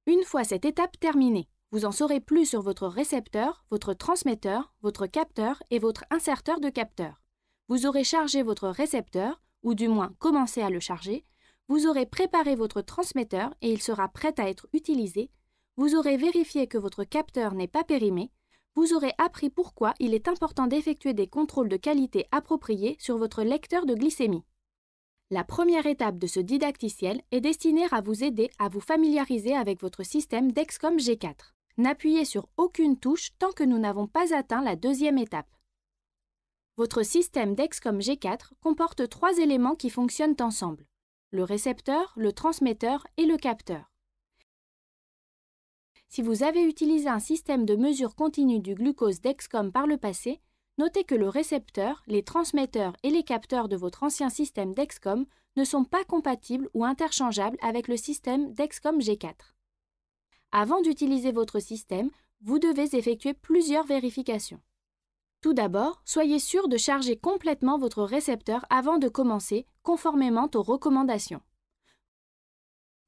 Une fois cette étape terminée, vous en saurez plus sur votre récepteur, votre transmetteur, votre capteur et votre inserteur de capteur. Vous aurez chargé votre récepteur, ou du moins commencé à le charger. Vous aurez préparé votre transmetteur et il sera prêt à être utilisé. Vous aurez vérifié que votre capteur n'est pas périmé. Vous aurez appris pourquoi il est important d'effectuer des contrôles de qualité appropriés sur votre lecteur de glycémie. La première étape de ce didacticiel est destinée à vous aider à vous familiariser avec votre système Dexcom G4. N'appuyez sur aucune touche tant que nous n'avons pas atteint la deuxième étape. Votre système Dexcom G4 comporte 3 éléments qui fonctionnent ensemble: le récepteur, le transmetteur et le capteur. Si vous avez utilisé un système de mesure continue du glucose Dexcom par le passé, notez que le récepteur, les transmetteurs et les capteurs de votre ancien système Dexcom ne sont pas compatibles ou interchangeables avec le système Dexcom G4. Avant d'utiliser votre système, vous devez effectuer plusieurs vérifications. Tout d'abord, soyez sûr de charger complètement votre récepteur avant de commencer, conformément aux recommandations.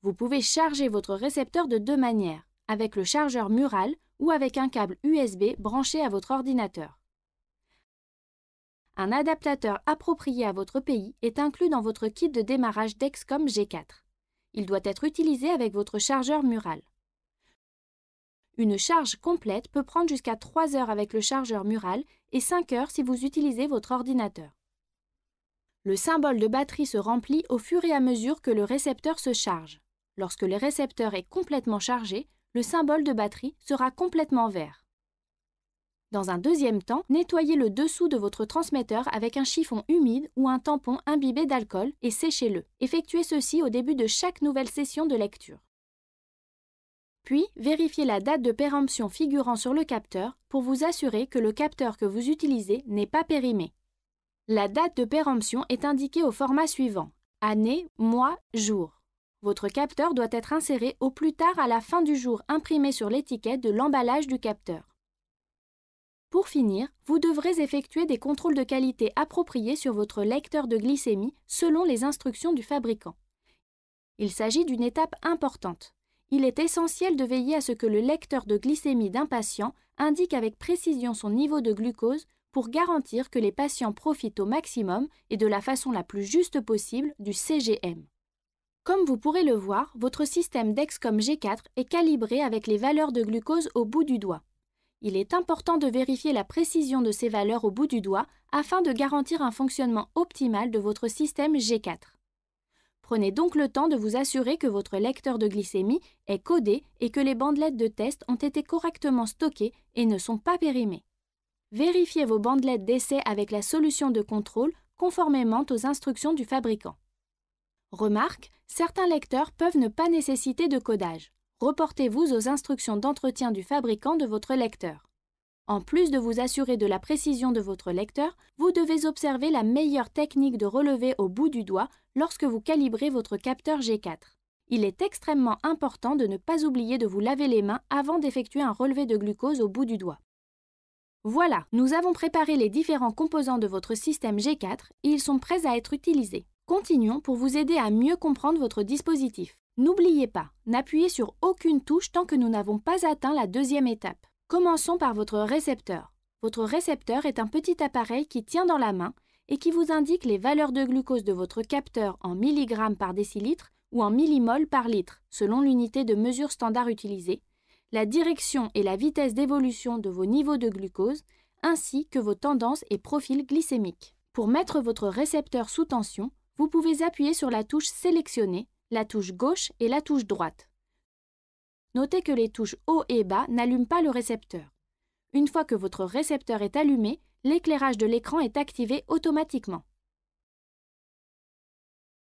Vous pouvez charger votre récepteur de 2 manières, avec le chargeur mural ou avec un câble USB branché à votre ordinateur. Un adaptateur approprié à votre pays est inclus dans votre kit de démarrage Dexcom G4. Il doit être utilisé avec votre chargeur mural. Une charge complète peut prendre jusqu'à 3 heures avec le chargeur mural et 5 heures si vous utilisez votre ordinateur. Le symbole de batterie se remplit au fur et à mesure que le récepteur se charge. Lorsque le récepteur est complètement chargé, le symbole de batterie sera complètement vert. Dans un deuxième temps, nettoyez le dessous de votre transmetteur avec un chiffon humide ou un tampon imbibé d'alcool et séchez-le. Effectuez ceci au début de chaque nouvelle session de lecture. Puis, vérifiez la date de péremption figurant sur le capteur pour vous assurer que le capteur que vous utilisez n'est pas périmé. La date de péremption est indiquée au format suivant: année, mois, jour. Votre capteur doit être inséré au plus tard à la fin du jour imprimé sur l'étiquette de l'emballage du capteur. Pour finir, vous devrez effectuer des contrôles de qualité appropriés sur votre lecteur de glycémie selon les instructions du fabricant. Il s'agit d'une étape importante. Il est essentiel de veiller à ce que le lecteur de glycémie d'un patient indique avec précision son niveau de glucose pour garantir que les patients profitent au maximum et de la façon la plus juste possible du CGM. Comme vous pourrez le voir, votre système Dexcom G4 est calibré avec les valeurs de glucose au bout du doigt. Il est important de vérifier la précision de ces valeurs au bout du doigt afin de garantir un fonctionnement optimal de votre système G4. Prenez donc le temps de vous assurer que votre lecteur de glycémie est codé et que les bandelettes de test ont été correctement stockées et ne sont pas périmées. Vérifiez vos bandelettes d'essai avec la solution de contrôle conformément aux instructions du fabricant. Remarque, certains lecteurs peuvent ne pas nécessiter de codage. Reportez-vous aux instructions d'entretien du fabricant de votre lecteur. En plus de vous assurer de la précision de votre lecteur, vous devez observer la meilleure technique de relevé au bout du doigt lorsque vous calibrez votre capteur G4. Il est extrêmement important de ne pas oublier de vous laver les mains avant d'effectuer un relevé de glucose au bout du doigt. Voilà, nous avons préparé les différents composants de votre système G4 et ils sont prêts à être utilisés. Continuons pour vous aider à mieux comprendre votre dispositif. N'oubliez pas, n'appuyez sur aucune touche tant que nous n'avons pas atteint la deuxième étape. Commençons par votre récepteur. Votre récepteur est un petit appareil qui tient dans la main et qui vous indique les valeurs de glucose de votre capteur en milligrammes par décilitre ou en millimoles par litre, selon l'unité de mesure standard utilisée, la direction et la vitesse d'évolution de vos niveaux de glucose, ainsi que vos tendances et profils glycémiques. Pour mettre votre récepteur sous tension, vous pouvez appuyer sur la touche sélectionnée, la touche gauche et la touche droite. Notez que les touches haut et bas n'allument pas le récepteur. Une fois que votre récepteur est allumé, l'éclairage de l'écran est activé automatiquement.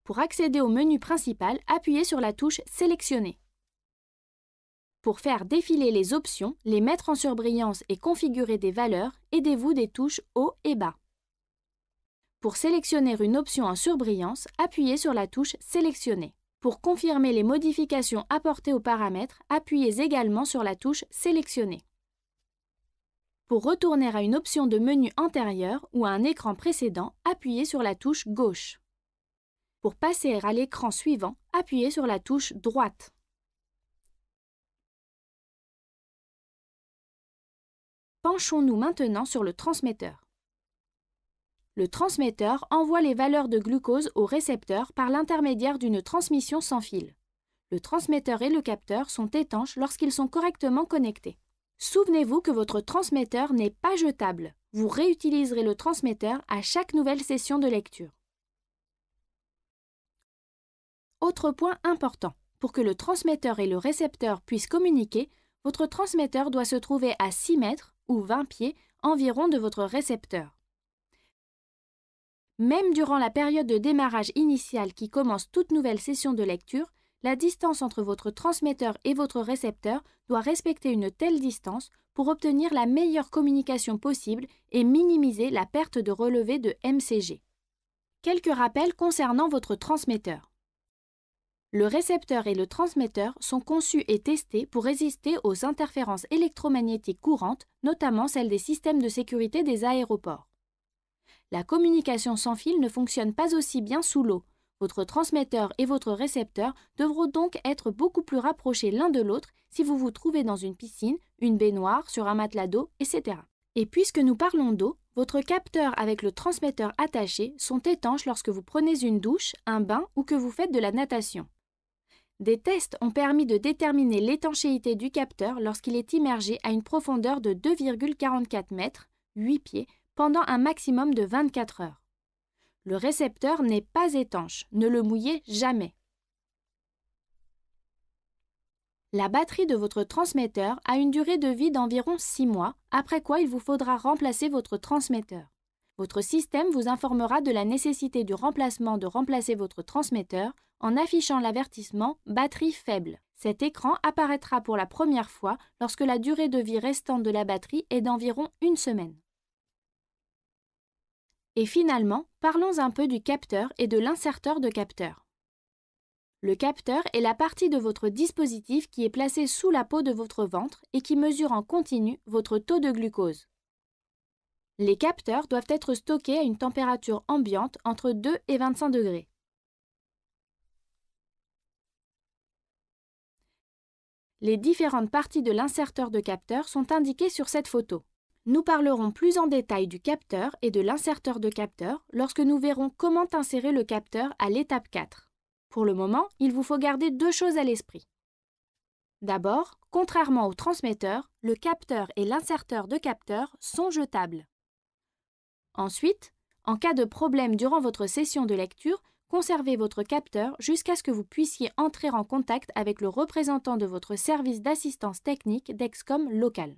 Pour accéder au menu principal, appuyez sur la touche sélectionnée. Pour faire défiler les options, les mettre en surbrillance et configurer des valeurs, aidez-vous des touches haut et bas. Pour sélectionner une option en surbrillance, appuyez sur la touche sélectionner. Pour confirmer les modifications apportées aux paramètres, appuyez également sur la touche sélectionner. Pour retourner à une option de menu antérieure ou à un écran précédent, appuyez sur la touche gauche. Pour passer à l'écran suivant, appuyez sur la touche droite. Penchons-nous maintenant sur le transmetteur. Le transmetteur envoie les valeurs de glucose au récepteur par l'intermédiaire d'une transmission sans fil. Le transmetteur et le capteur sont étanches lorsqu'ils sont correctement connectés. Souvenez-vous que votre transmetteur n'est pas jetable. Vous réutiliserez le transmetteur à chaque nouvelle session de lecture. Autre point important, pour que le transmetteur et le récepteur puissent communiquer, votre transmetteur doit se trouver à 6 mètres ou 20 pieds environ de votre récepteur. Même durant la période de démarrage initiale qui commence toute nouvelle session de lecture, la distance entre votre transmetteur et votre récepteur doit respecter une telle distance pour obtenir la meilleure communication possible et minimiser la perte de relevé de MCG. Quelques rappels concernant votre transmetteur. Le récepteur et le transmetteur sont conçus et testés pour résister aux interférences électromagnétiques courantes, notamment celles des systèmes de sécurité des aéroports. La communication sans fil ne fonctionne pas aussi bien sous l'eau. Votre transmetteur et votre récepteur devront donc être beaucoup plus rapprochés l'un de l'autre si vous vous trouvez dans une piscine, une baignoire, sur un matelas d'eau, etc. Et puisque nous parlons d'eau, votre capteur avec le transmetteur attaché sont étanches lorsque vous prenez une douche, un bain ou que vous faites de la natation. Des tests ont permis de déterminer l'étanchéité du capteur lorsqu'il est immergé à une profondeur de 2,44 mètres, 8 pieds, pendant un maximum de 24 heures. Le récepteur n'est pas étanche, ne le mouillez jamais. La batterie de votre transmetteur a une durée de vie d'environ 6 mois, après quoi il vous faudra remplacer votre transmetteur. Votre système vous informera de la nécessité du remplacement de remplacer votre transmetteur en affichant l'avertissement « Batterie faible ». Cet écran apparaîtra pour la première fois lorsque la durée de vie restante de la batterie est d'environ 1 semaine. Et finalement, parlons un peu du capteur et de l'inserteur de capteur. Le capteur est la partie de votre dispositif qui est placée sous la peau de votre ventre et qui mesure en continu votre taux de glucose. Les capteurs doivent être stockés à une température ambiante entre 2 et 25 degrés. Les différentes parties de l'inserteur de capteur sont indiquées sur cette photo. Nous parlerons plus en détail du capteur et de l'inserteur de capteur lorsque nous verrons comment insérer le capteur à l'étape 4. Pour le moment, il vous faut garder 2 choses à l'esprit. D'abord, contrairement au transmetteur, le capteur et l'inserteur de capteur sont jetables. Ensuite, en cas de problème durant votre session de lecture, conservez votre capteur jusqu'à ce que vous puissiez entrer en contact avec le représentant de votre service d'assistance technique Dexcom local.